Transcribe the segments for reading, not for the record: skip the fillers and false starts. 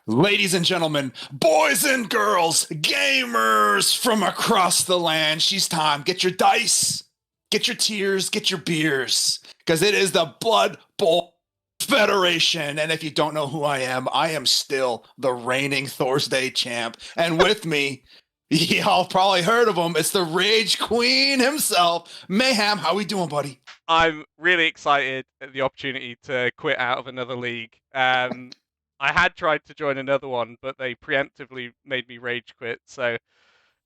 Ladies and gentlemen, boys and girls, gamers from across the land, she's time. Get your dice, get your tears, get your beers, because it is the Blood Bowl Federation. And if you don't know who I am still the reigning Thursday champ. And with me, y'all probably heard of him. It's the Rage Queen himself, Mayhem. How we doing, buddy? I'm really excited at the opportunity to quit out of another league. I had tried to join another one, but they preemptively made me rage quit. So,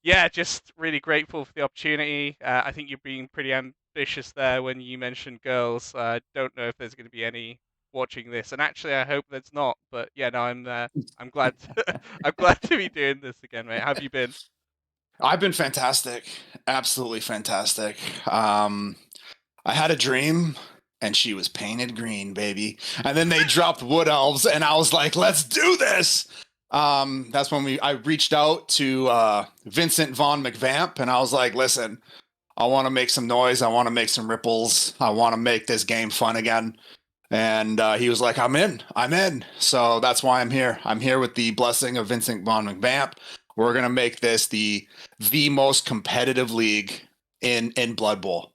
yeah, just really grateful for the opportunity. I think you're being pretty ambitious there when you mentioned girls. I don't know if there's going to be any watching this, and actually, I hope there's not. But yeah, no, I'm glad. I'm glad to be doing this again, mate. How have you been? I've been fantastic, absolutely fantastic. I had a dream and she was painted green, baby. And then they dropped Wood Elves, and I was like, let's do this. That's when I reached out to Vincent Von McVamp, and I was like, listen, I want to make some noise. I want to make some ripples. I want to make this game fun again. And he was like, I'm in. I'm in. So that's why I'm here. I'm here with the blessing of Vincent Von McVamp. We're going to make this the most competitive league in Blood Bowl,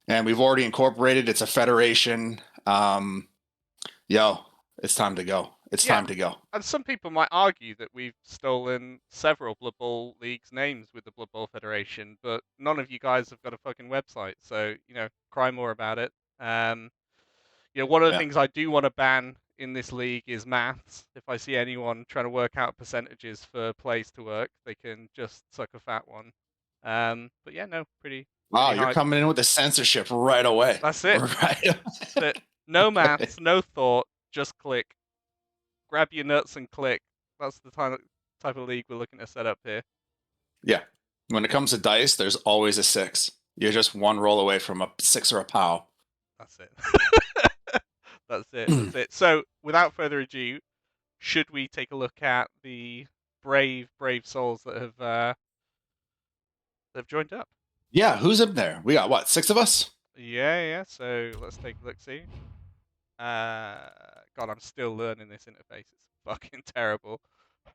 and we've already incorporated. It's a federation. Yo, it's time to go. It's Yeah, time to go. and some people might argue that we've stolen several Blood Bowl leagues' names with the Blood Bowl Federation, but none of you guys have got a fucking website, so cry more about it. Um, one of the Yeah. things I do want to ban in this league is maths. If I see anyone trying to work out percentages for plays to work, they can just suck a fat one. But yeah, no, Wow, pretty you're hype. coming in with the censorship right away. That's it. Right. That's it. No maths, no thought, just click. Grab your nuts and click. That's the type of league we're looking to set up here. Yeah. When it comes to dice, there's always a six. You're just one roll away from a six or a pow. That's it. That's it. That's it. So, without further ado, should we take a look at the brave souls that have joined up? Yeah, who's in there? We got what, six of us? Yeah. So let's take a look. See. God, I'm still learning this interface. It's fucking terrible.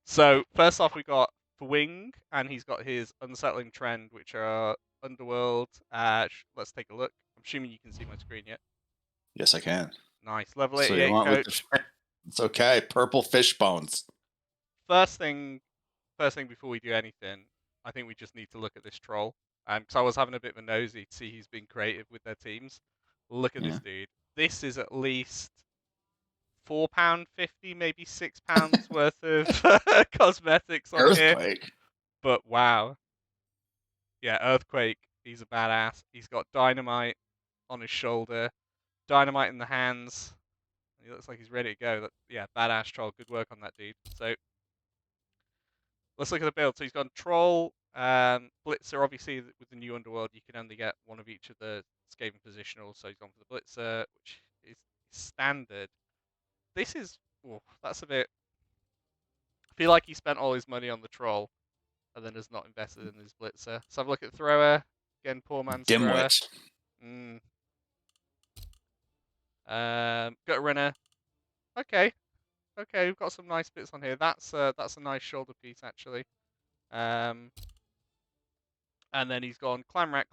So first off, we got Thwing, and he's got his Unsettling Trend, which are Underworld. Let's take a look. I'm assuming you can see my screen yet. Yes, I can. Nice, level So you 88 want with coach. the it's okay. Purple fish bones. First thing, before we do anything, I think we just need to look at this troll. Because I was having a bit of a nosy to see who's been creative with their teams. Look at Yeah. this dude. This is at least £4.50, maybe £6 worth of cosmetics on here. Earthquake. But wow, yeah, Earthquake. He's a badass. He's got dynamite on his shoulder, dynamite in the hands. He looks like he's ready to go. Yeah, badass troll. Good work on that dude. So let's look at the build. So he's got Troll, Blitzer. Obviously, with the new Underworld, you can only get one of each of the Skaven positionals. So he's gone for the Blitzer, which is standard. This is, that's a bit. I feel like he spent all his money on the Troll, and then has not invested in his Blitzer. So have a look at Thrower. Again, poor man's Thrower. Dimwit. Mm. Gut Runner. Okay, we've got some nice bits on here. That's a nice shoulder piece actually. And then he's gone Clamrat.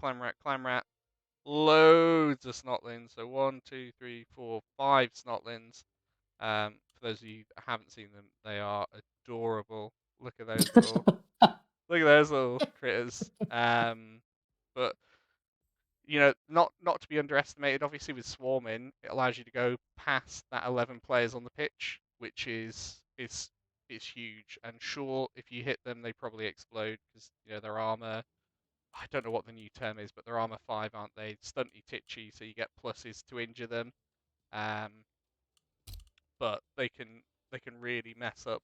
Loads of Snotlings. So 1, 2, 3, 4, 5 Snotlings. For those of you that haven't seen them, they are adorable. Look at those little critters. But not to be underestimated. Obviously, with swarming, it allows you to go past that 11 players on the pitch, which is huge. And sure, if you hit them, they probably explode because their armor. I don't know what the new term is, but they're armor 5, aren't they? Stunty titchy, so you get pluses to injure them. But they can really mess up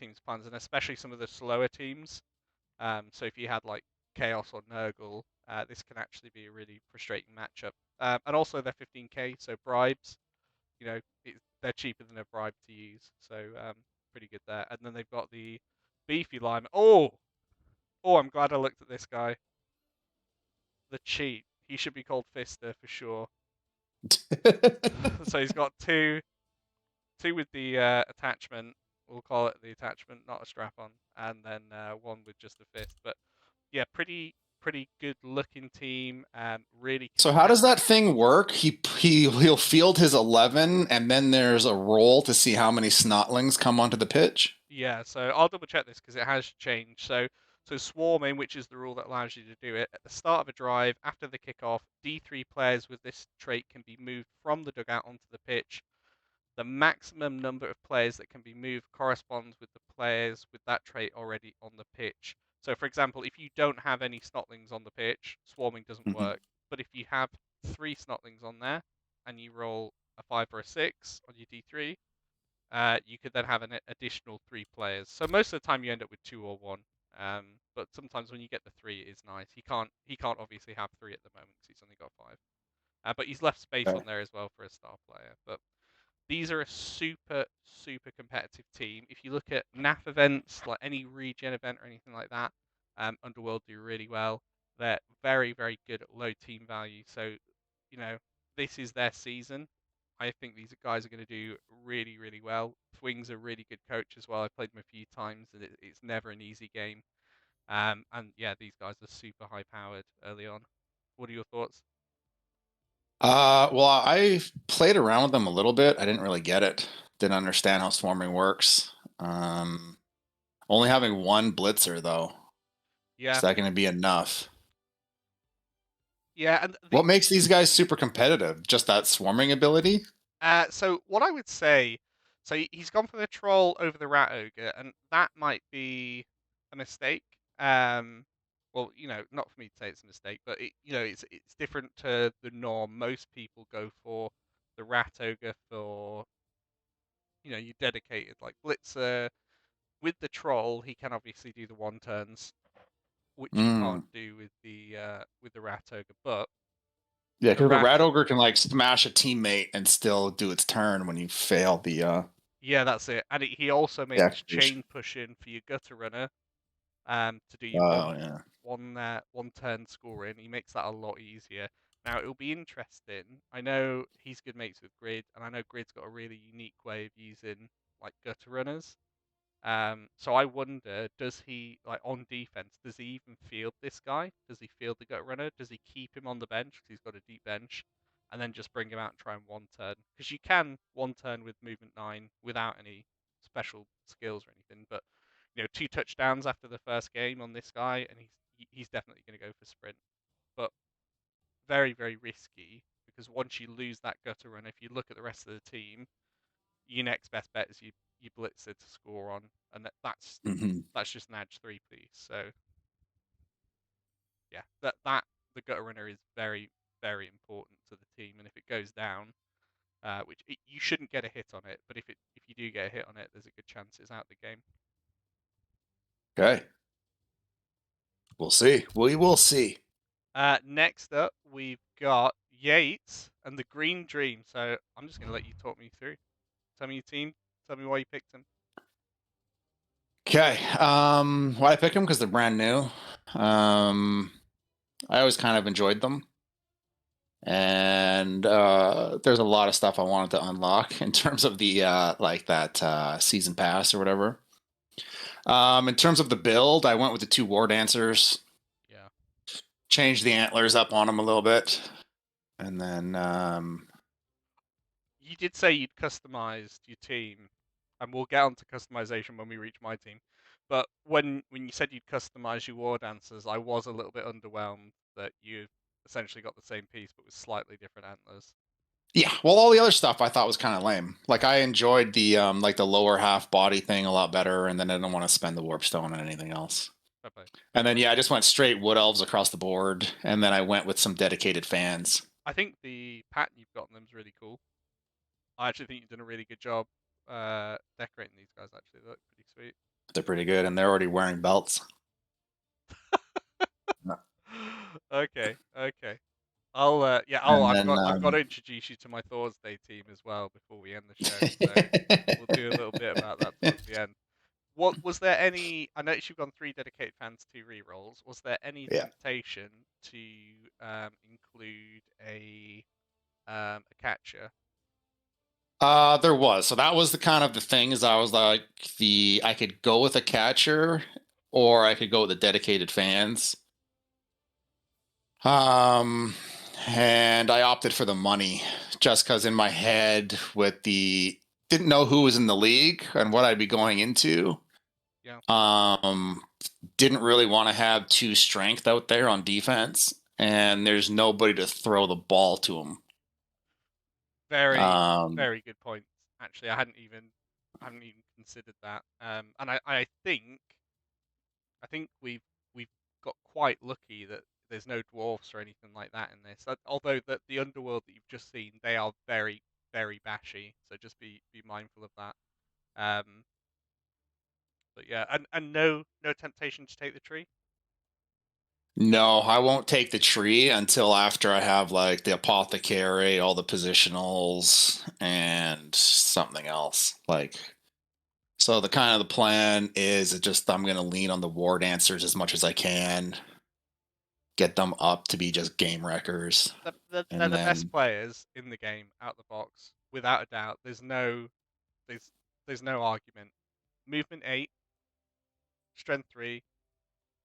teams' plans, and especially some of the slower teams. So if you had like Chaos or Nurgle, this can actually be a really frustrating matchup. And also they're 15k, so bribes, they're cheaper than a bribe to use, so pretty good there. And then they've got the beefy lime. I'm glad I looked at this guy. The cheat. He should be called Fister for sure. So he's got two with the attachment. We'll call it the attachment, not a strap-on, and then one with just a fist. But yeah, pretty good looking team. Really So how competitive. does that thing work? He'll field his 11, and then there's a roll to see how many snotlings come onto the pitch. Yeah, so I'll double check this because it has changed. So swarming, which is the rule that allows you to do it at the start of a drive after the kickoff, D3 players with this trait can be moved from the dugout onto the pitch. The maximum number of players that can be moved corresponds with the players with that trait already on the pitch. So, for example, if you don't have any snotlings on the pitch, swarming doesn't Hmm. work. But if you have 3 snotlings on there and you roll a 5 or a 6 on your D3, you could then have an additional 3 players. So most of the time you end up with 2 or 1. But sometimes when you get the 3, it is nice. He can't obviously have 3 at the moment because he's only got 5. But he's left space Okay. on there as well for a star player. But these are a super competitive team. If you look at NAF events, like any regen event or anything like that, Underworld do really well. They're very good at low team value. So, you know, this is their season. I think these guys are going to do really well. Thwing's a really good coach as well. I played him a few times, and it's never an easy game. And yeah, these guys are super high powered early on. What are your thoughts? Well, I played around with them a little bit. I didn't really get it. Didn't understand how swarming works. Um, Only having one blitzer though. Is Yeah, that going to be enough? yeah, and What makes these guys super competitive? Just that swarming ability? so what I would say, so he's gone for the troll over the rat ogre, and that might be a mistake. Well, not for me to say it's a mistake, but it's different to the norm. Most people go for the rat ogre for you dedicated like blitzer. With the troll, he can obviously do the 1 turns, which you Mm. can't do with the rat ogre. But Yeah, the because the rat rat ogre can like smash a teammate and still do its turn when you fail Yeah, that's it. And he also the makes activation. chain pushing for your gutter runner to do your Oh yeah. 1 turn scoring. He makes that a lot easier. Now it'll be interesting. I know he's good mates with Grid, and I know Grid's got a really unique way of using like gutter runners. So I wonder, does he like on defense? Does he even field this guy? Does he field the gut runner? Does he keep him on the bench because he's got a deep bench, and then just bring him out and try and 1 turn? Because you can 1 turn with movement 9 without any special skills or anything. But 2 touchdowns after the first game on this guy, and he's definitely going to go for sprint. But very risky because once you lose that gutter run, if you look at the rest of the team, your next best bet is you blitzer to score on, and Hmm. that's just an edge 3, please. So yeah, that the gutter runner is very important to the team, and if it goes down, you shouldn't get a hit on it, but if you do get a hit on it, there's a good chance it's out the game. Okay. We'll see. We will see. Next up, we've got Yates and the Green Dream. So I'm just going to let you talk me through. Tell me your team. Tell me why you picked him. Okay. Why I pick them? Because they're brand new. Um, I always kind of enjoyed them. And there's a lot of stuff I wanted to unlock in terms of the like that season pass or whatever. In terms of the build, I went with the 2 war dancers, Yeah. changed the antlers up on them a little bit, and then You did say you'd customized your team, and we'll get onto customization when we reach my team. But when you said you'd customize your war dancers, I was a little bit underwhelmed that you essentially got the same piece but with slightly different antlers. yeah, well, all the other stuff I thought was kind of lame. Like I enjoyed the like the lower half body thing a lot better, and then I didn't want to spend the warp stone on anything else. Fair play. Fair And then play. yeah, I just went straight wood elves across the board, and then I went with some dedicated fans. I think the pattern you've got on them is really cool. I actually think you've done a really good job decorating these guys. Actually, they look pretty sweet. They're pretty good, and they're already wearing belts. Okay. And then I've got to introduce you to my Thor's Day team as well before we end the show. So we'll do a little bit about that towards the end. What was there any? I noticed you've gone 3 dedicated fans, 2 rerolls. Was there any yeah. temptation to include a catcher? There was. So that was the kind of the thing is I was like I could go with a catcher or I could go with the dedicated fans. Um, and I opted for the money just because in my head with the didn't know who was in the league and what I'd be going into. Yeah. Um, didn't really want to have two strength out there on defense, and there's nobody to throw the ball to them. Very, Um, very good point. Actually, I hadn't even considered that. And I think we've got quite lucky that there's no dwarfs or anything like that in this. Although the underworld that you've just seen, they are very, very bashy. So just be mindful of that. Um, but yeah, and no temptation to take the tree. no, I won't take the tree until after I have like the apothecary, all the positionals, and something else. Like, so the kind of the plan is just I'm gonna lean on the war dancers as much as I can, get them up to be just game wreckers, They're and the best then players in the game out the box, without a doubt. There's there's no argument. Movement 8, strength 3,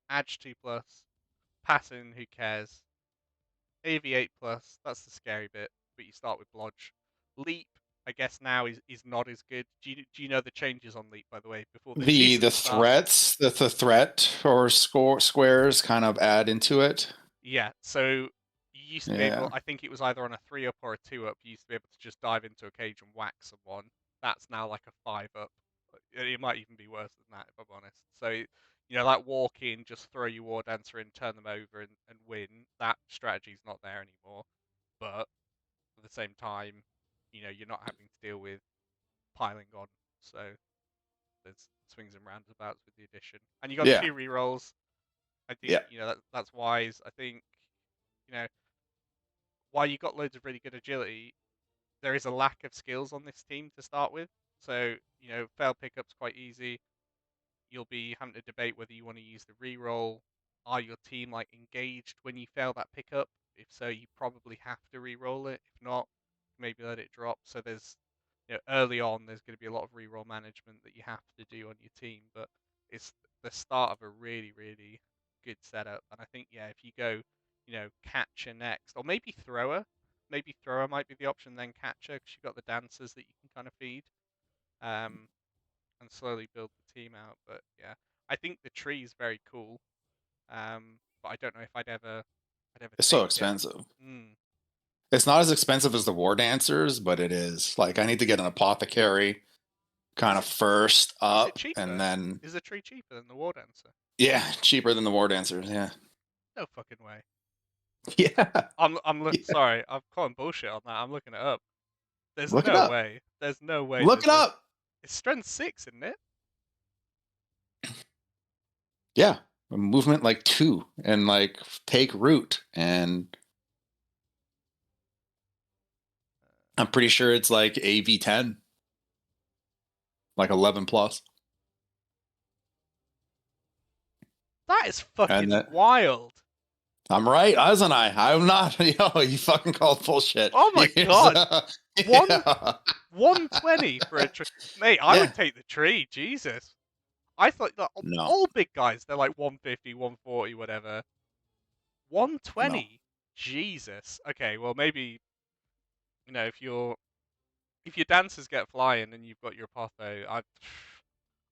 edge 2 plus, passing, who cares? AV 8 plus, that's the scary bit, but you start with Blodge. Leap, I guess now is not as good. Do you know the changes on Leap, by the way, before the the season starts? threats, the threat or squares kind of add into it. Yeah, so you used to be able, Yeah. I think it was either on a 3 up or a 2 up, you used to be able to just dive into a cage and whack someone. That's now like a 5 up. It might even be worse than that, if I'm honest. So, like walk in, just throw your war dancer in, turn them over, and win. That strategy's not there anymore. But at the same time, you're not having to deal with piling on. So there's swings and roundabouts with the addition. And you got Yeah. 2 rerolls. I think, Yeah. that's wise. I think, you know, while you got loads of really good agility, there is a lack of skills on this team to start with. So, fail pickup's quite easy. You'll be having to debate whether you want to use the reroll. Are your team like engaged when you fail that pickup? If so, you probably have to reroll it. If not, maybe let it drop. So there's, early on, there's going to be a lot of reroll management that you have to do on your team. But it's the start of a really, really good setup. And I think, yeah, if you go, catcher next, or maybe thrower. Maybe thrower might be the option, then catcher, because you've got the dancers that you can kind of feed. Um, and slowly build the team out. But yeah, I think the tree is very cool. But I don't know if I'd ever It's so take it. expensive. Mm. It's not as expensive as the war dancers, but it is. Like I need to get an apothecary kind Is of it first is it up and cheaper? then Is the tree cheaper than the war dancer? yeah, cheaper than the war dancers. Yeah. No fucking way. Yeah. Yeah. Sorry, I'm calling bullshit on that. I'm looking it up. There's Look it no up. way. There's no way. Look There's it a. up. It's strength 6, isn't it? Yeah. A movement like 2 and like take root and I'm pretty sure it's like AV10, like 11 plus. That is And fucking that wild. I'm right, wasn't I? I'm not. Yo, you fucking called bullshit. Oh my Here's, god. One yeah. 120 for a tree. Mate, I Yeah. would take the tree. Jesus. I thought that No, all big guys, they're like 150, 140, whatever. no. 120? Jesus. Okay, well maybe, if your dancers get flying and you've got your Apotho,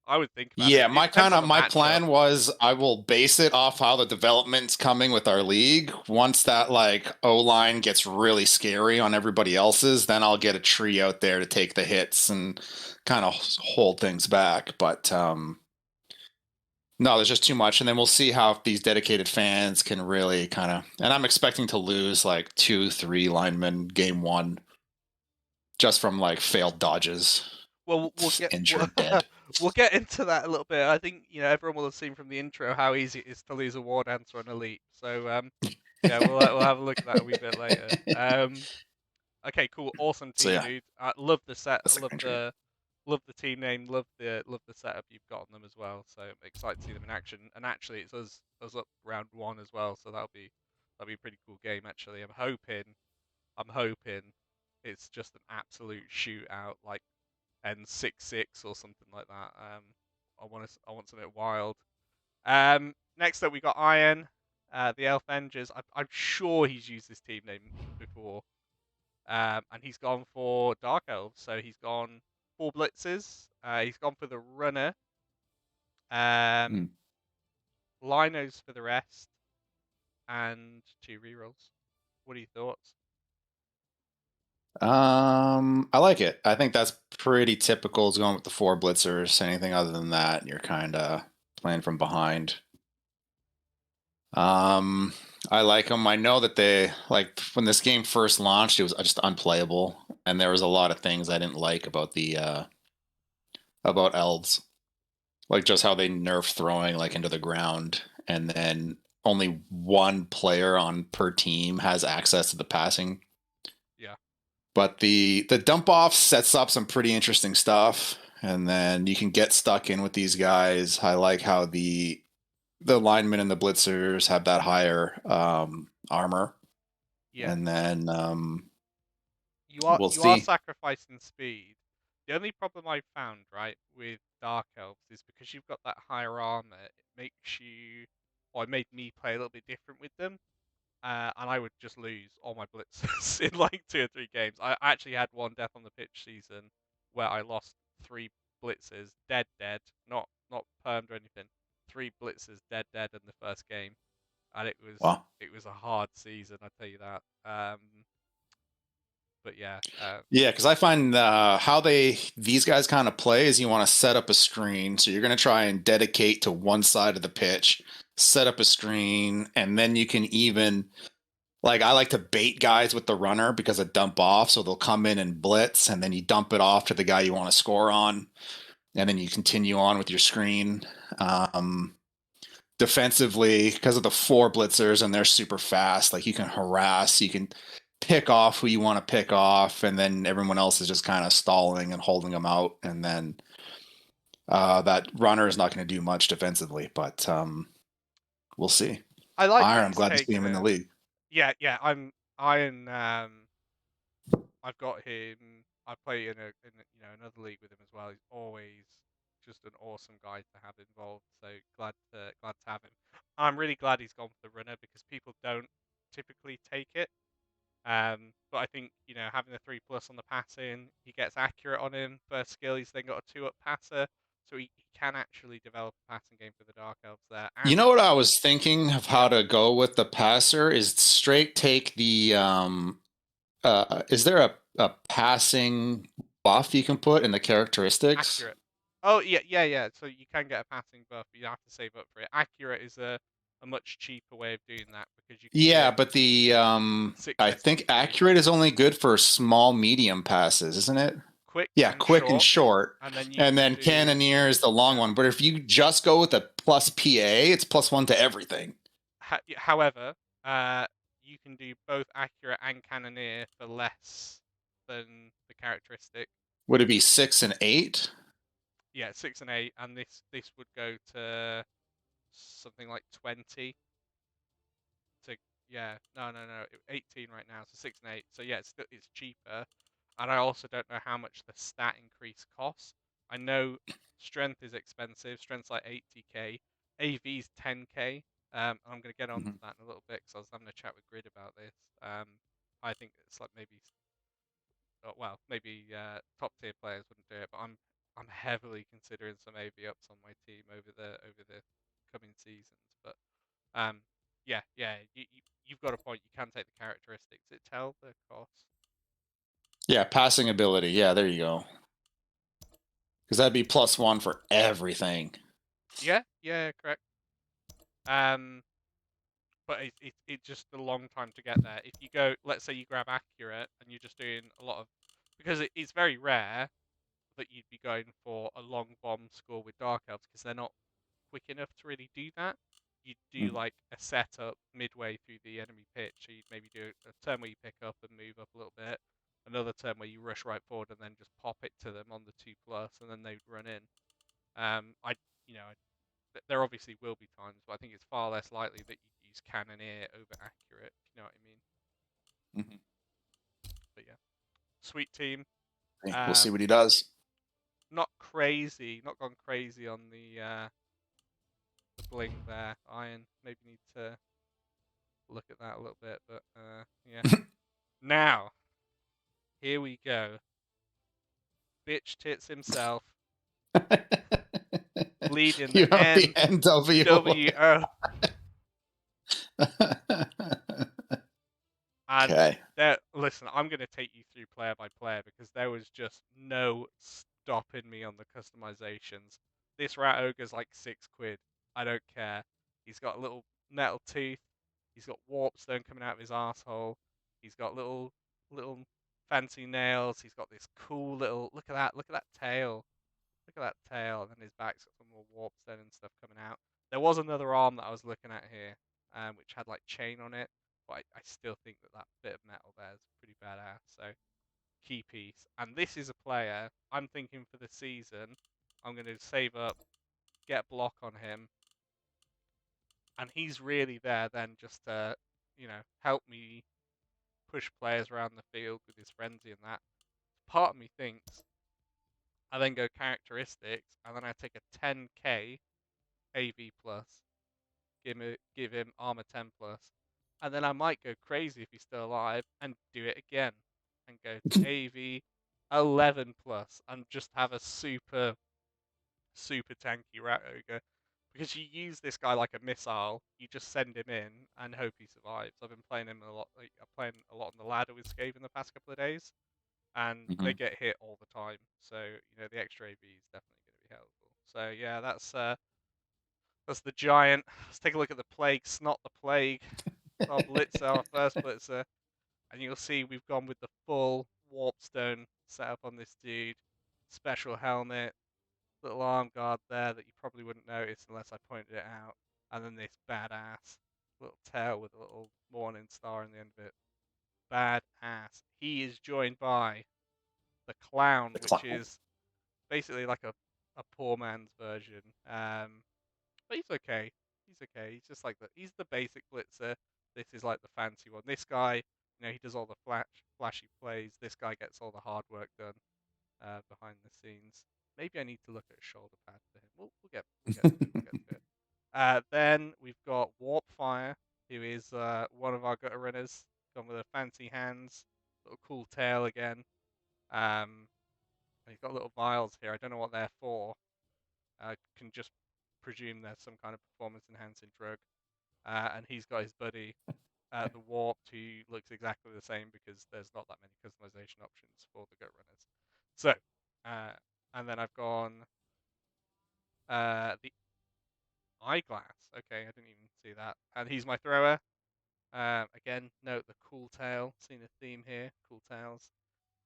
I would think about it. Yeah, It depends on the my matchup. plan was I will base it off how the development's coming with our league. Once that like O line gets really scary on everybody else's, then I'll get a tree out there to take the hits and kind of hold things back. But no, there's just too much, and then we'll see how these dedicated fans can really kind of. And I'm expecting to lose like 2, 3 linemen game one just from like failed dodges, Well, we'll get we'll, injured, dead. we'll get into that a little bit. I think everyone will have seen from the intro how easy it is to lose a war dancer on Elite. So yeah, we'll have a look at that a wee bit later. Okay, cool, awesome So team, yeah, dude. I love the set. I that's the love country. the team name. Love the setup you've got on them as well. So I'm excited to see them in action. And actually, it's us up round 1 as well. So that'll be a pretty cool game. Actually, I'm hoping it's just an absolute shootout, like end 6-6 or something like that. I want something wild. Next up we got Iron, the Elf Engers. I'm sure he's used this team name before. And he's gone for Dark Elves, so he's gone 4 blitzes. He's gone for the runner. Hmm. Linos for the rest, and 2 rerolls. What are your thoughts? I like it. I think that's pretty typical. Is going with the 4 blitzers. Anything other than that, you're kind of playing from behind. Um, I like them. I know that they like when this game first launched, it was just unplayable, and there was a lot of things I didn't like about the about elves, like just how they nerf throwing like into the ground, and then only one player on per team has access to the passing. Yeah. But the dump off sets up some pretty interesting stuff, and then you can get stuck in with these guys. I like how the linemen and the blitzers have that higher armor, Yeah. and then we'll You are see. sacrificing speed. The only problem I found, right, with Dark Elves is because you've got that higher armor, it makes you, or it made me play a little bit different with them. And I would just lose all my blitzes in like 2 or 3 games. I actually had one death on the pitch season where I lost 3 blitzes, dead, not permed or anything. 3 blitzes, dead in the first game, and Well, it was a hard season, I tell you that. But yeah, yeah, because I find how these guys kind of play is you want to set up a screen, so you're going to try and dedicate to one side of the pitch, set up a screen, and then you can even like I like to bait guys with the runner because of dump off, so they'll come in and blitz, and then you dump it off to the guy you want to score on, and then you continue on with your screen. Um, Defensively, because of the 4 blitzers and they're super fast, like you can harass, you can pick off who you want to pick off, and then everyone else is just kind of stalling and holding them out, and then that runner is not going to do much defensively, but we'll see. I like that Iron, I'm he's glad to see taken him in the a league. yeah. I'm Iron. I've got him. I play in another league with him as well. He's always just an awesome guy to have involved. So glad to have him. I'm really glad he's gone for the runner because people don't typically take it. But I think having the 3+ on the passing, he gets accurate on him. First skill, he's then got a 2-up passer, so he can actually develop a passing game for the Dark Elves there. You And know what I was thinking of yeah, how to go with the passer is straight take the is there a passing buff you can put in the characteristics? accurate. Oh yeah. So you can get a passing buff, but you have to save up for it. Accurate is a much cheaper way of doing that because you can do Yeah, it but the six I think SPC, accurate is only good for small medium passes, isn't it? quick Yeah, and quick and short, short. and then you And can then do cannoneer is the long yeah. one. But if you just go with a plus PA, it's +1 to everything. However, uh, you can do both accurate and cannoneer for less than the characteristic. Would it be 6 and 8? Yeah, 6 and 8, and this would go to something like 20 to yeah, no, 18 right now, so 6 and 8. So yeah, it's cheaper, and I also don't know how much the stat increase costs. I know strength is expensive. Strength's like 80k, AV's 10k. I'm gonna get onto Mhm. that in a little bit because I was having a chat with Grid about this. I think it's like maybe, well, maybe top tier players wouldn't do it, but I'm heavily considering some AV ups on my team over the coming seasons. But um, yeah, you've got a point. You can take the characteristics. It tell the cost. Yeah, passing ability. Yeah, there you go. Because that'd be +1 for everything. Yeah, correct. Um, but it's just a long time to get there. If you go, let's say you grab accurate and you're just doing a lot of, because it's very rare that you'd be going for a long bomb score with Dark Elves because they're not quick enough to really do that. You'd do Mhm. like a setup midway through the enemy pitch. So you'd maybe do a turn where you pick up and move up a little bit, another turn where you rush right forward and then just pop it to them on the 2+, and then they'd run in. I, you know, there obviously will be times, but I think it's far less likely that you'd use Cannoneer over Accurate. If you know what I mean? Mhm. But yeah. Sweet team. We'll see what he does. Not crazy, not gone crazy on the bling there. Iron, maybe need to look at that a little bit, but yeah. Now, here we go. Bitch tits himself, bleeding You the have the NW. NWO. And Okay. listen, I'm going to take you through player by player because there was just no stopping me on the customizations. This rat ogre's like £6. I don't care. He's got a little metal tooth. He's got warp stone coming out of his asshole. He's got little fancy nails. He's got this cool little look at that tail. Look at that tail, and then his back's got some more warp stone and stuff coming out. There was another arm that I was looking at here, which had like chain on it, but I still think that bit of metal there is pretty badass. So key piece. And this is a player I'm thinking for the season. I'm going to save up, get block on him, and he's really there then just to, help me push players around the field with his frenzy and that. Part of me thinks I then go characteristics, and then I take a 10k AV plus, give him armor 10 plus, and then I might go crazy if he's still alive and do it again, and go to AV 11 plus, and just have a super tanky rat ogre. Because you use this guy like a missile, you just send him in and hope he survives. I've been playing him a lot. I'm playing a lot on the ladder with Scave in the past couple of days, and they get hit all the time. So the extra AV is definitely going to be helpful. So yeah, that's the giant. Let's take a look at the plague. Snot the plague. Our blitzer, our first blitzer, and you'll see we've gone with the full warpstone setup on this dude. Special helmet, little arm guard there that you probably wouldn't notice unless I pointed it out, and then this badass little tail with a little morning star in the end of it. Badass. He is joined by the clown, The which clown. is basically like a poor man's version. But he's okay. He's okay. He's just like he's the basic blitzer. This is like the fancy one. This guy, he does all the flashy plays. This guy gets all the hard work done behind the scenes. Maybe I need to look at a shoulder pad for him. We'll get to it. We'll get to it. Then we've got Warp Fire, who is one of our gutter runners, gone with the fancy hands, little cool tail again. And he's got little vials here. I don't know what they're for. I can just presume there's some kind of performance enhancing drug. And he's got his buddy, the Warped, who looks exactly the same because there's not that many customization options for the gut runners. So, and then I've gone the eyeglass. Okay, I didn't even see that. And he's my thrower. Again, note the cool tail. Seen a theme here. Cool tails.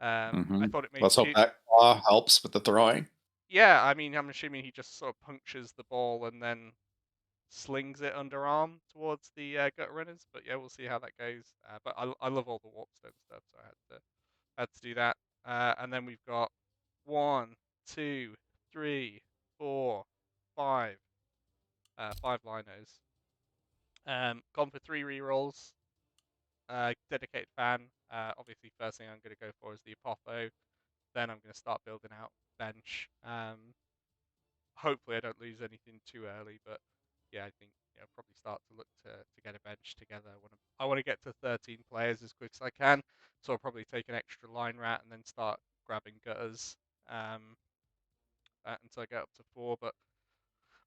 I thought it made Let's hope that claw helps with the throwing. Yeah, I mean, I'm assuming he just sort of punctures the ball and then slings it underarm towards the gut runners. But yeah, we'll see how that goes. But I love all the warpstone stuff, so I had to do that. And then we've got 1, 2, 3, 4, 5, 5 linos. Gone for 3 rerolls. Dedicated fan. Obviously, first thing I'm going to go for is the Apopho. Then I'm going to start building out bench. Hopefully I don't lose anything too early, but yeah, I think probably start to look to get a bench together. I want to get to 13 players as quick as I can, so I'll probably take an extra line rat and then start grabbing gutters until I get up to 4. But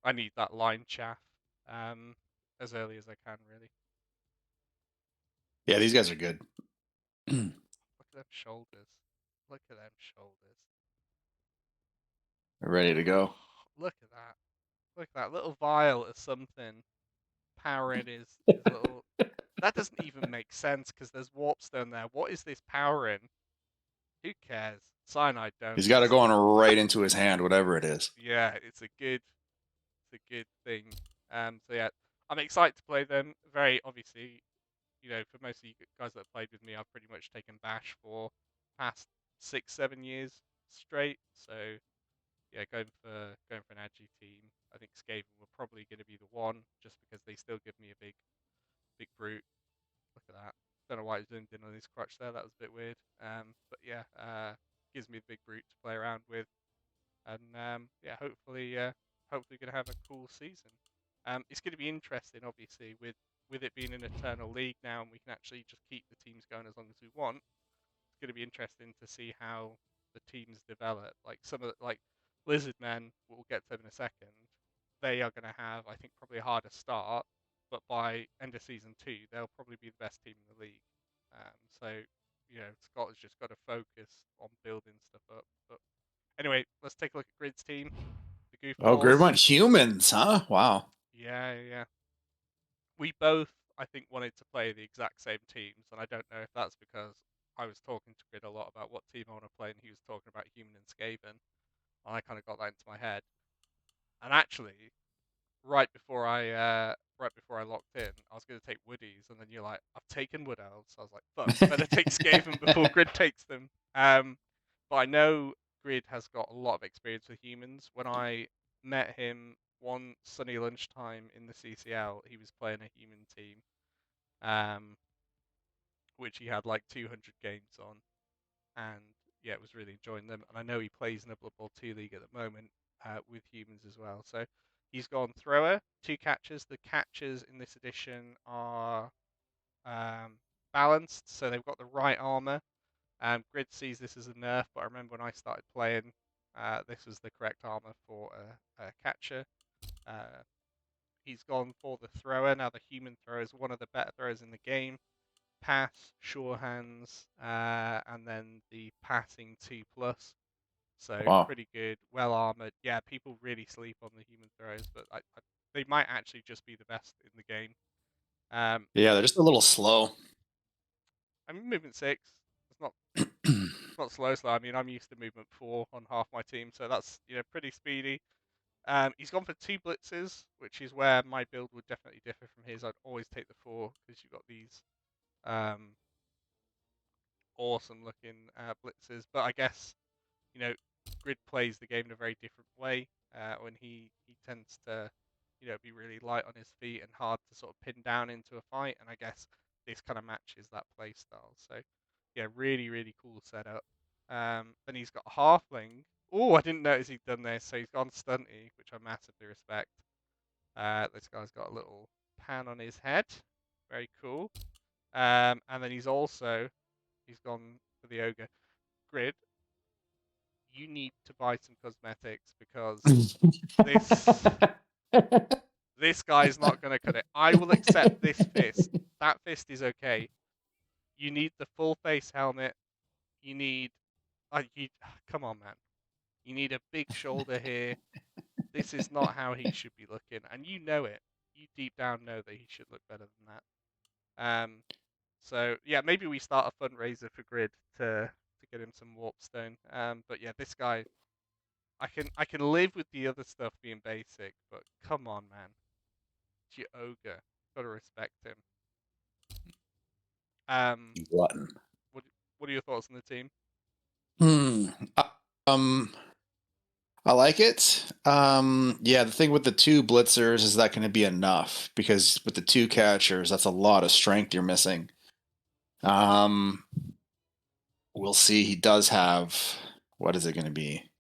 I need that line chaff as early as I can, really. Yeah, these guys are good. Look at them shoulders. Look at them shoulders. They're ready to go. Look at that. Look at that little vial of something powering his little. That doesn't even make sense because there's warpstone there. What is this powering? Who cares? Cyanide He's got it donuts. going right into his hand, whatever it is. Yeah, it's a good thing. So yeah, I'm excited to play them. Very obviously, for most of you guys that have played with me, I've pretty much taken Bash for past 6-7 years straight. So yeah, going for an Agi team. I think Skaven were probably going to be the one, just because they still give me a big brute. Look at that. Don't know why he zoomed in on his crutch there. That was a bit weird. But yeah, gives me the big brute to play around with, and yeah, hopefully gonna have a cool season. It's going to be interesting, obviously, with it being an eternal league now, and we can actually just keep the teams going as long as we want. It's going to be interesting to see how the teams develop. Like some of like Lizard Men, we'll get to them in a second. They are going to have, I think, probably a harder start, but by end of season 2, they'll probably be the best team in the league. So Scott has just got to focus on building stuff up. But anyway, let's take a look at Grid's team, the Oh, Grid Goofballs. went humans, huh? Wow. Yeah. We both, I think, wanted to play the exact same teams, and I don't know if that's because I was talking to Grid a lot about what team I want to play, and he was talking about Human and Skaven, and I kind of got that into my head. And actually, right before I locked in, I was going to take Woodies, and then you're like, I've taken Wood Elves. I was like, fuck, better take Skaven before Grid takes them. But I know Grid has got a lot of experience with humans. When I met him one sunny lunchtime in the CCL, he was playing a human team, um, which he had like 200 games on, and yeah, it was really enjoying them. And I know he plays in a Blood Bowl 2 league at the moment with humans as well. So he's gone thrower, 2 catchers. The catchers in this edition are balanced, so they've got the right armor. Grid sees this as a nerf, but I remember when I started playing, this was the correct armor for a catcher. He's gone for the thrower. Now the human thrower is one of the better throwers in the game. Pass, sure hands, and then the passing 2+. So Wow. pretty good, well armored. Yeah, people really sleep on the human throwers, but they might actually just be the best in the game. Yeah, they're just a little slow. I mean, movement 6. It's not slow. I mean, I'm used to movement 4 on half my team, so that's pretty speedy. He's gone for 2 blitzes, which is where my build would definitely differ from his. I'd always take the 4 because you've got these awesome looking blitzes. But I guess Grid plays the game in a very different way. When he tends to be really light on his feet and hard to sort of pin down into a fight. And I guess this kind of matches that play style. So yeah, really cool setup. Then he's got a halfling. Oh, I didn't notice he'd done this. So he's gone stunty, which I massively respect. This guy's got a little pan on his head. Very cool. And then he's gone for the ogre. Grid, you need to buy some cosmetics because this this guy's not going to cut it. I will accept this fist. That fist is okay. You need the full face helmet. You need come on, man. You need a big shoulder here. This is not how he should be looking, and you know it. You deep down know that he should look better than that. So yeah, maybe we start a fundraiser for Grid to get him some warpstone. But yeah, this guy, I can live with the other stuff being basic, but come on, man, it's your ogre. Gotta respect him. Glutton. What are your thoughts on the team? Um, I like it. Yeah, the thing with the 2 blitzers is that going to be enough because with the 2 catchers, that's a lot of strength you're missing. We'll see. He does have, what is it going to be?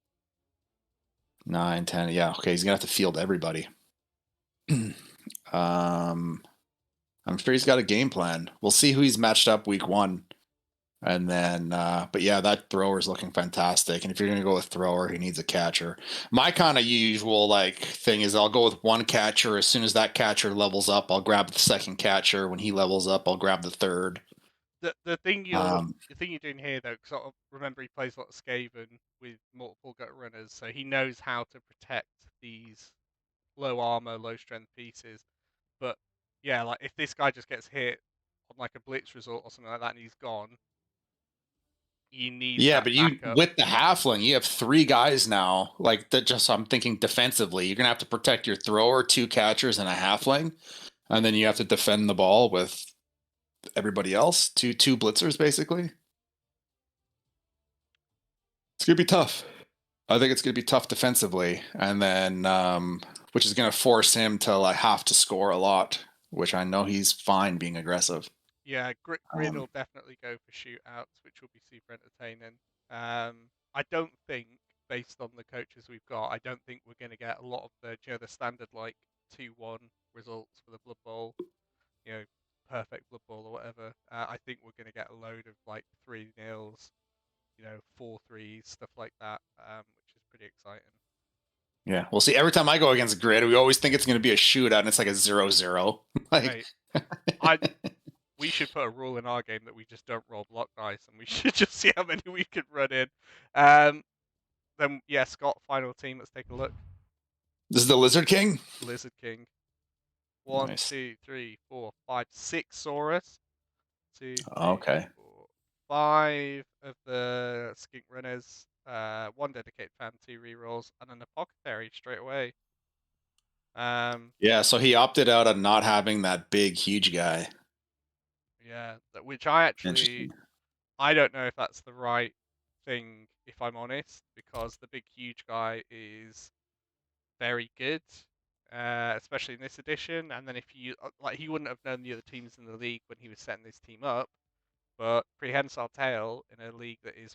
9, 10. Yeah, okay. He's gonna have to field everybody. I'm sure he's got a game plan. We'll see who he's matched up week 1. And then, but yeah, that thrower is looking fantastic. And if you're going to go with thrower, he needs a catcher. My kind of usual thing is I'll go with 1 catcher. As soon as that catcher levels up, I'll grab the 2nd catcher. When he levels up, I'll grab the 3rd. The thing you're doing here though, because remember he plays a lot of Skaven with multiple gut runners, so he knows how to protect these low armor, low strength pieces. But yeah, like if this guy just gets hit on like a blitz result or something like that and he's gone, you need Yeah, that but you backup. with the halfling, you have 3 guys now. Like that, just I'm thinking defensively, you're gonna have to protect your thrower, 2 catchers, and a halfling, and then you have to defend the ball with everybody else. Two blitzers basically. It's gonna be tough. I think it's gonna be tough defensively, and then which is gonna force him to have to score a lot, which I know he's fine being aggressive. Yeah, Grid Um, will definitely go for shootouts, which will be super entertaining. I don't think, based on the coaches we've got, I don't think we're going to get a lot of the standard like 2-1 results for the Blood Bowl, you know, perfect Blood Bowl or whatever. I think we're going to get a load of like 3-0s, 4-3s, stuff like that, which is pretty exciting. yeah, we'll see. Every time I go against Grid, we always think it's going to be a shootout, and it's like a 0-0. Like, Mate, I we should put a rule in our game that we just don't roll block dice, and we should just see how many we can run in. Um, then yeah, Scott, final team. Let's take a look. this is the Lizard King. Lizard King. One, Nice. two, three, four, five, six Saurus. Two, three, Okay. four, five of the Skink Runners. One dedicated fan, two rerolls, and an Apothecary straight away. Yeah, so he opted out of not having that big, huge guy. Yeah, which I actually Interesting. I don't know if that's the right thing, if I'm honest, because the big huge guy is very good, especially in this edition. And then if you like, he wouldn't have known the other teams in the league when he was setting this team up. But Prehensile Tail in a league that is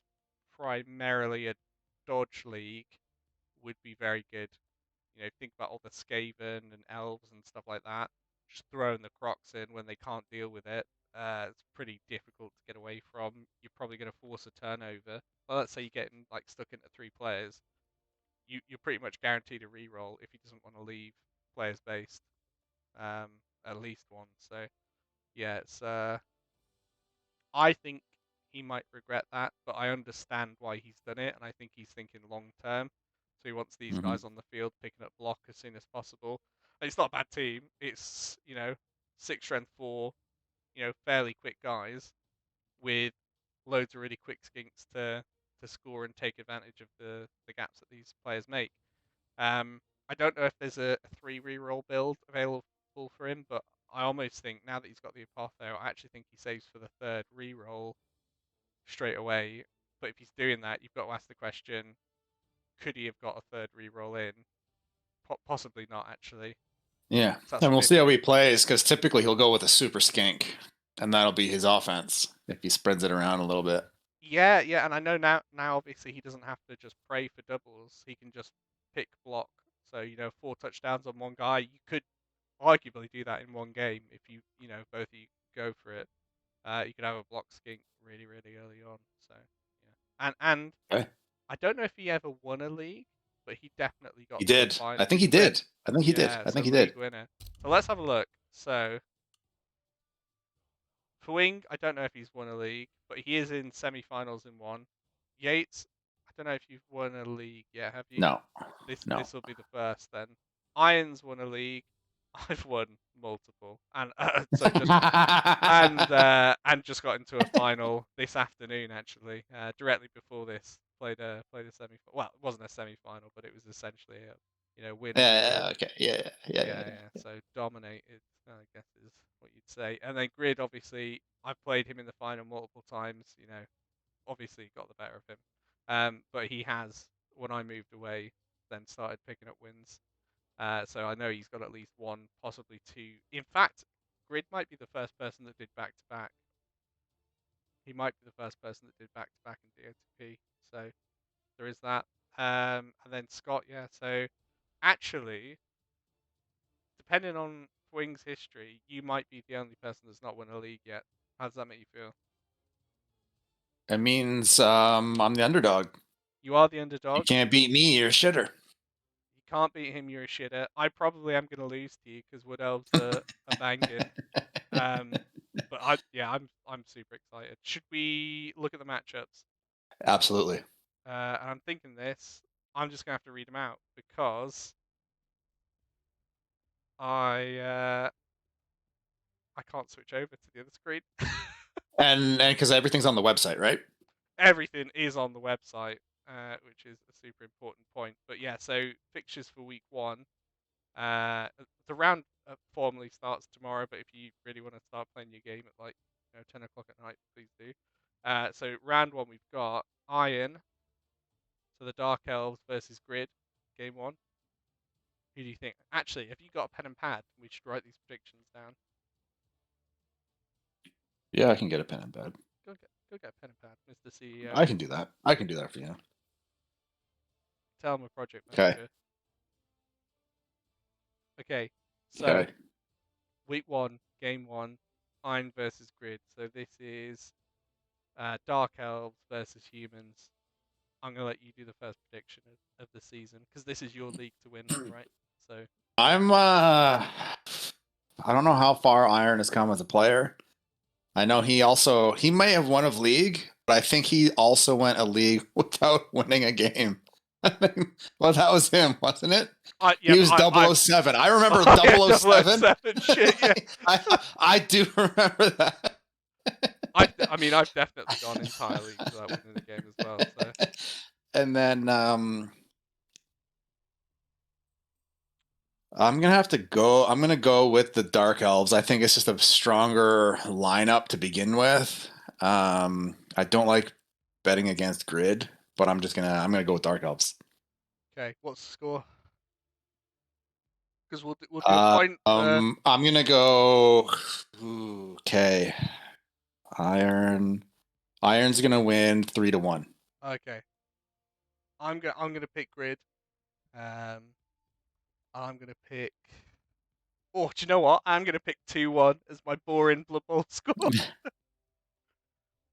primarily a dodge league would be very good. Think about all the Skaven and elves and stuff like that. Just throwing the Crocs in when they can't deal with it. It's pretty difficult to get away from. You're probably going to force a turnover. Well, let's say you're getting like stuck into 3 players. You're pretty much guaranteed a reroll if he doesn't want to leave players based. Um, at least one. So yeah, it's I think he might regret that, but I understand why he's done it, and I think he's thinking long term. So he wants these Hmm. guys on the field picking up block as soon as possible. And it's not a bad team. It's 6 strength 4, fairly quick guys with loads of really quick skinks to score and take advantage of the gaps that these players make. I don't know if there's a 3 reroll build available for him, but I almost think now that he's got the Apotho, I actually think he saves for the third reroll straight away. But if he's doing that, you've got to ask the question: could he have got a third reroll in? Possibly not, actually. Yeah, 'Cause that's and a we'll bit. see how he plays because typically he'll go with a super skink, and that'll be his offense if he spreads it around a little bit. Yeah, yeah, and I know now obviously he doesn't have to just pray for doubles. He can just pick block. So 4 touchdowns on one guy. You could arguably do that in one game if both of you go for it. You could have a block skink really, really early on. So yeah, and Okay. I don't know if he ever won a league, but he definitely got He to a did. I final. think he did. I think he did. Yeah, I so think he league did. winner. So let's have a look. So for Wing, I don't know if he's won a league, but he is in semi-finals in one. Yates, I don't know if you've won a league yet, have you? No, This no. this will be the first then. Irons won a league. I've won multiple, and so just and just got into a final this afternoon actually, directly before this. Played a semi. Well, it wasn't a semi-final, but it was essentially a win or lose. Yeah. Okay. Yeah. Yeah. Yeah. Yeah, yeah. So dominated, I guess is what you'd say. And then Grid, obviously, I've played him in the final multiple times. Obviously got the better of him. But he has, when I moved away, then started picking up wins. So I know he's got at least one, possibly two. In fact, Grid might be the first person that did back to back. He might be the first person that did back to back in DOTP. So there is that. And then Scott, yeah. So actually, depending on Wing's history, you might be the only person that's not won a league yet. How does that make you feel? It means I'm the underdog. You are the You underdog. can't beat me. You're a shitter. You can't beat him. You're a shitter. I probably am going to lose to you because Wood Elves are banging. But I'm super excited. Should we look at the matchups? Absolutely. And I'm thinking this. I'm just gonna have to read them out because I I can't switch over to the other screen. And because everything's on the website, right? Everything is on the website, which is a super important point. But yeah, so fixtures for week 1. The round formally starts tomorrow, but if you really want to start playing your game at like 10 o'clock at night, please do. So round 1 we've got Iron, so the Dark Elves versus Grid, game 1. Who do you think? Actually, have you got a pen and pad? We should write these predictions down. Yeah, I can get a pen and pad. Go get a pen and pad, Mr. CEO. I can do that. I can do that for you. Tell him a project Okay. manager. Okay, so Okay. week 1, game 1, Iron versus Grid. So this is Dark Elves versus Humans. I'm gonna let you do the first prediction of the season because this is your league to win, right? So I'm I don't know how far Iron has come as a player. I know he may have won a league, but I think he also went a league without winning a game. Well, that was him, wasn't it? yeah, He was I 007. I remember oh, yeah, 007. 007 shit, yeah. I do remember that. I mean, I've definitely gone entire leagues without winning a game as well. So And then I'm gonna go with the Dark Elves. I think it's just a stronger lineup to begin with. I don't like betting against Grid, but I'm gonna go with Dark Elves. okay, what's the score? Because we'll do a point for I'm gonna go. Okay, Iron's gonna win 3-1. okay. I'm gonna pick Grid. Um, I'm gonna pick. Oh, do you know what? I'm gonna pick 2-1 as my boring Blood Bowl score.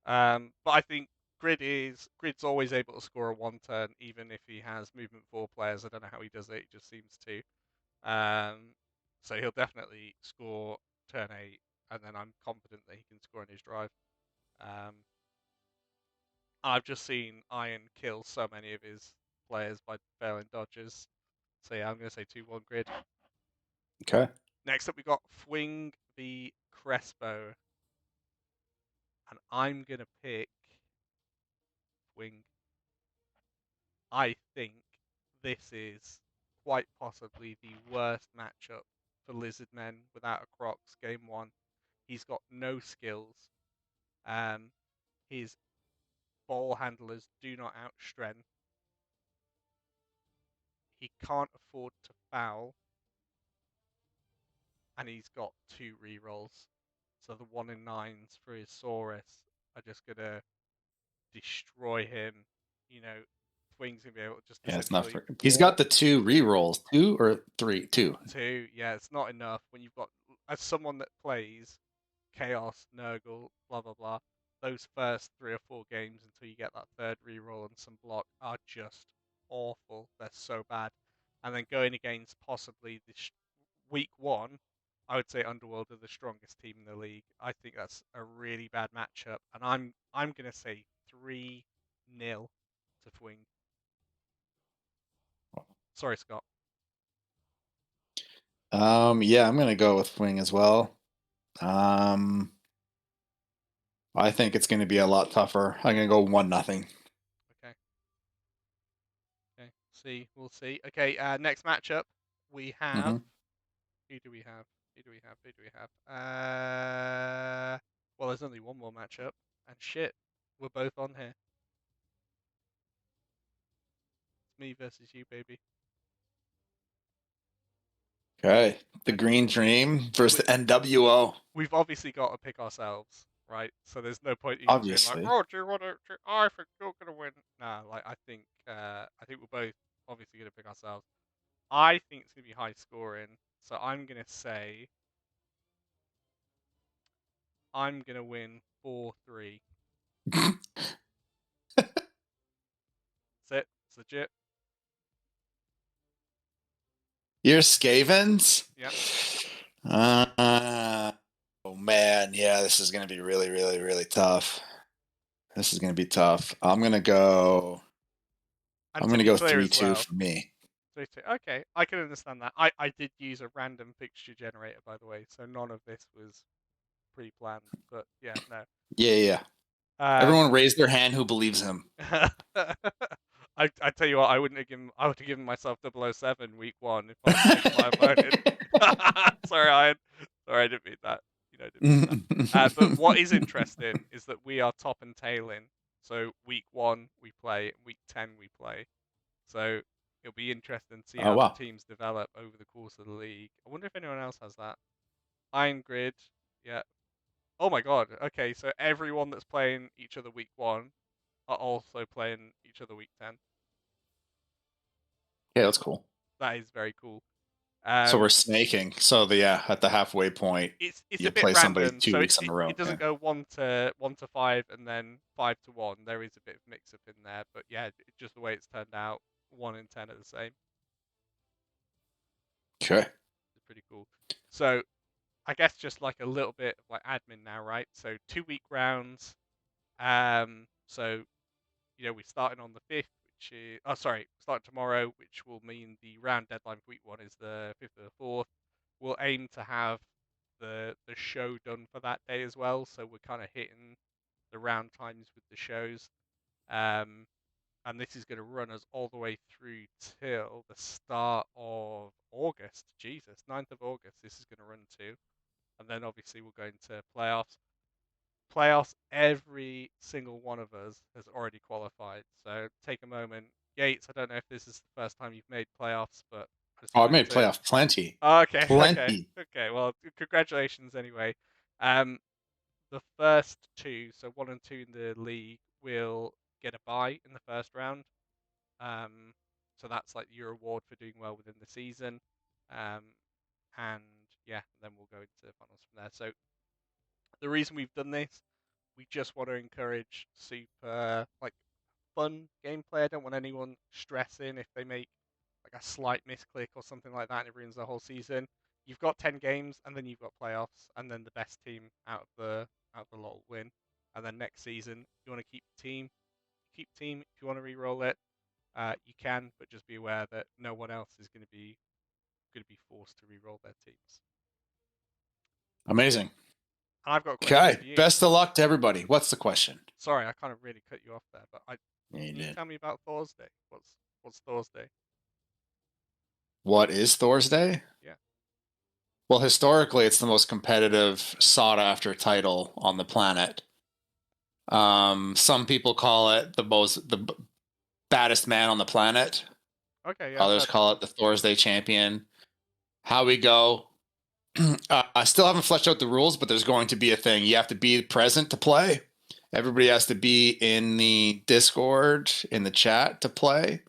But I think Grid's always able to score a 1 turn, even if he has movement 4 players. I don't know how he does it. He just seems to. So he'll definitely score turn 8, and then I'm confident that he can score on his drive. Um, I've just seen Iron kill so many of his players by failing dodges. So yeah, I'm gonna say 2-1 Grid. Okay. Next up, we got Fwing v Crespo, and I'm gonna pick Fwing. I think this is quite possibly the worst matchup for Lizardmen without a Crocs game 1. He's got no skills. His ball handlers do not outstrength. He can't afford to foul, and he's got 2 rerolls. So the 1 in 9s for his Saurus are just gonna destroy him. You know, Fwing's gonna be able to just Yeah, it's not essentially for. He's got walk the 2 rerolls, 2 or 3, 2. 2. Yeah, it's not enough when you've got as someone that plays Chaos, Nurgle, blah blah blah. Those first 3 or 4 games until you get that third reroll and some block are just awful. They're so bad. And then going against possibly this week 1, I would say Underworld are the strongest team in the league. I think that's a really bad matchup, and I'm gonna say 3-0 to Fwing. Sorry, Scott. Yeah, I'm gonna go with Wing as well. Um, I think it's gonna be a lot tougher. I'm gonna go 1-0. Okay. Okay. See, we'll see. Okay. Next matchup we have. Mm-hmm. Who do we have? Who do we have? Who do we have? Well, there's only one more matchup, and shit, we're both on here. It's me versus you, baby. Okay, the And Green Dream versus the NWO. we've obviously got to pick ourselves, right? So there's no point even saying like, Obviously. "Oh, do you want to? I think you're gonna win." Nah, like I think we're both obviously gonna pick ourselves. I think it's gonna be high scoring, so I'm gonna say I'm gonna win 4-3. That's it. It's legit. You're Skavens? Yep. Oh man, yeah, this is gonna be really, really, really tough. This is gonna be tough. And I'm to gonna be go clear three as two well, for me. 3-2. Okay, I can understand that. I did use a random fixture generator, by the way, so none of this was pre-planned. But yeah, no. Yeah, yeah. Um, Everyone raise their hand who believes him. I tell you what, I would have given myself 007 week 1 if I'd picked my opponent. Sorry, sorry, I didn't mean that. You know, I didn't mean that. But what is interesting is that we are top and tailing. So week 1 we play, week 10 we play. So it'll be interesting to see Oh how the wow. teams develop over the course of the league. I wonder if anyone else has that. Iron Grid, yeah. Oh my god. Okay, so everyone that's playing each other week 1 are also playing each other week 10. Yeah, that's cool. That is very cool. So we're Um, snaking. So yeah, at the halfway point, it's you a bit play somebody random, 2 so weeks in a row. it doesn't Yeah. go 1 to 5 and then 5 to 1. There is a bit of mix up in there, but yeah, just the way it's turned out, 1 in 10 are the same. Okay. It's pretty cool. So I guess just like a little bit of like admin now, right? So 2 week rounds. So we're starting on the 5th, which is starting tomorrow, which will mean the round deadline for week 1 is the 5th of the 4th. We'll aim to have the show done for that day as well, so we're kind of hitting the round times with the shows. And this is going to run us all the way through till the start of August. Jesus, 9th of August. This is going to run to, and then obviously we'll go into playoffs. Playoffs, every single one of us has already qualified. So take a moment. Yates, I don't know if this is the first time you've made playoffs, but I just Oh, I wanted made to. playoff plenty. Oh, okay, okay, Plenty. okay. Well, congratulations anyway. Um, the first two, so 1 and 2 in the league, will get a bye in the first round. Um, so that's like your reward for doing well within the season. Um, and yeah, then we'll go into finals from there. So the reason we've done this, we just want to encourage super like fun gameplay. I don't want anyone stressing if they make like a slight misclick or something like that and it ruins the whole season. You've got 10 games and then you've got playoffs and then the best team out of the lot will win. And then next season, if you want to keep the team, keep team. If you want to re-roll it, you can, but just be aware that no one else is going to be forced to re-roll their teams. Amazing. And I've got a question Okay. for you. Best of luck to everybody. What's the question? Sorry, I kind of really cut you off there, but Yeah, you can you did. tell me about Thursday? What's Thursday? What is Thursday? Yeah. Well, historically, it's the most competitive, sought-after title on the planet. Some people call it the baddest man on the planet. Okay, yeah, I've Others heard that. call it the Thursday champion. How we go? I still haven't fleshed out the rules, but there's going to be a thing. You have to be present to play. Everybody has to be in the Discord, in the chat to play.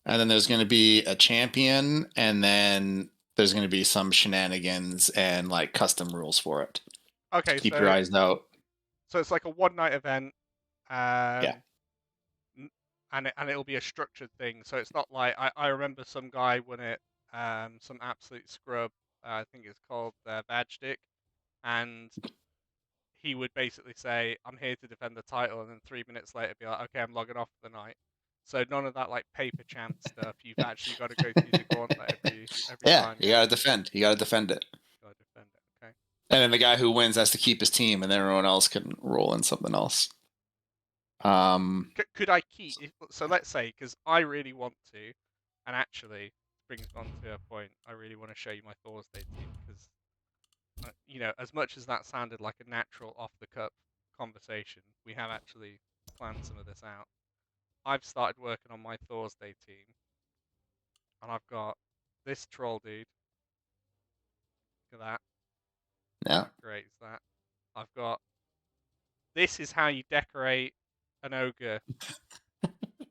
And then there's going to be a champion, and then there's going to be some shenanigans and like custom rules for it. Okay, Keep your eyes out. so it's like a one night event, Yeah. and it'll be a structured thing. So it's not like I remember some guy won it, some absolute scrub. I think it's called Badge Stick, and he would basically say, "I'm here to defend the title," and then 3 minutes later be like, "Okay, I'm logging off for the night." So none of that like paper champ stuff. You've actually got to go through the gauntlet every Yeah, time. you Yeah, gotta defend. You gotta defend it. got to defend it. Okay. And then the guy who wins has to keep his team, and then everyone else can roll in something else. Could I keep? So let's say, because I really want to, and actually brings me on to a point. I really want to show you my Thursday team because, as much as that sounded like a natural off the cuff conversation, we have actually planned some of this out. I've started working on my Thursday team, and I've got this troll dude. Look at that. yeah, How great is that? I've got. This is how you decorate an ogre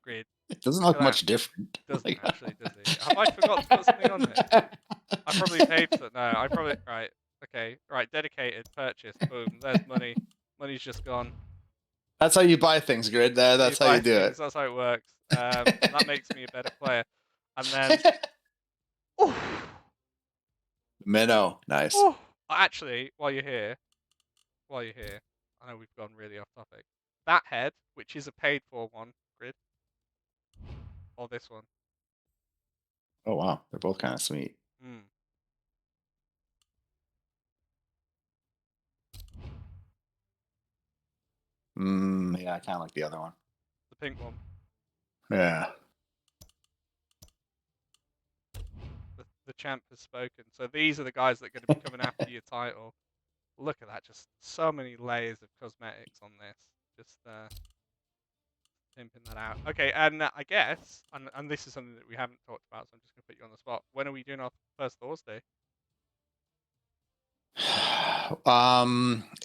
grid. it doesn't Look look at that. much different. Doesn't Like, actually, does he? Have I forgot to put something on here? I probably paid for it. No, I probably right. Okay, right. Dedicated purchase. Boom. There's money. Money's just gone. that's how you buy things, Grid. So you That's how buy you do things. That's how it works. That makes me a better player. And then, it. oh, Minnow, nice. oh. Actually, while you're here, I know we've gone really off topic. That head, which is a paid for one, grid, or this one. Oh wow, they're both kind of sweet. Hmm. Yeah, I kind of like the other one. The pink one. Yeah. The champ has spoken. So these are the guys that are going to be coming after your title. Look at that, just so many layers of cosmetics on this. Just pimping that out. Okay, and I guess, and this is something that we haven't talked about, so I'm just going to put you on the spot. When are we doing our first Thursday?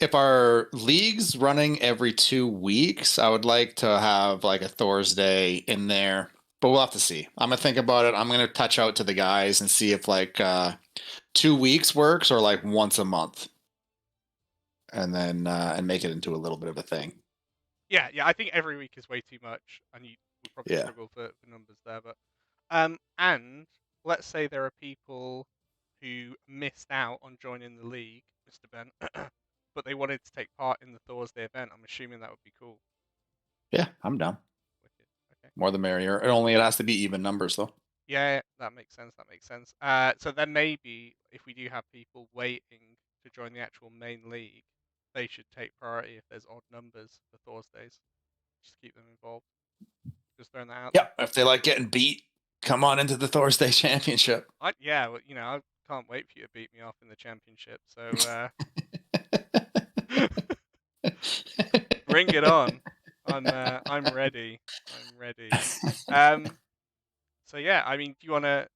If our league's running every 2 weeks, I would like to have like a Thursday in there, but we'll have to see. I'm gonna think about it. I'm gonna touch out to the guys and see if like 2 weeks works or like once a month, and then and make it into a little bit of a thing. Yeah, yeah. I think every week is way too much, and you would probably Yeah. struggle for numbers there. But and let's say there are people who missed out on joining the league, Mr. Ben, but they wanted to take part in the Thursday event. I'm assuming that would be cool. Yeah, I'm down. Wicked. Okay. More the merrier. It has to be even numbers though. Yeah, that makes sense. That makes sense. So then maybe if we do have people waiting to join the actual main league, they should take priority if there's odd numbers for Thursdays. Just keep them involved. Just throwing that out Yeah, there. if they like getting beat, come on into the Thursday championship. Yeah, well, I can't wait for you to beat me off in the championship. So bring it on. I'm ready. I'm ready. Um, so yeah, I mean, do you wanna,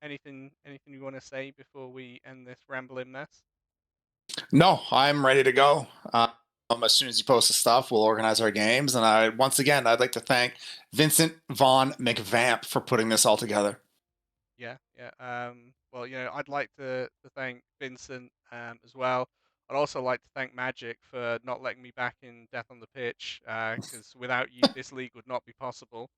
anything you wanna say before we end this rambling mess? No, I'm ready to go. As soon as you post the stuff, we'll organize our games. And once again, I'd like to thank Vincent Vaughn McVamp for putting this all together. Yeah, yeah. Well, I'd like to thank Vincent as well. I'd also like to thank Magic for not letting me back in Death on the Pitch, because without you, this league would not be possible.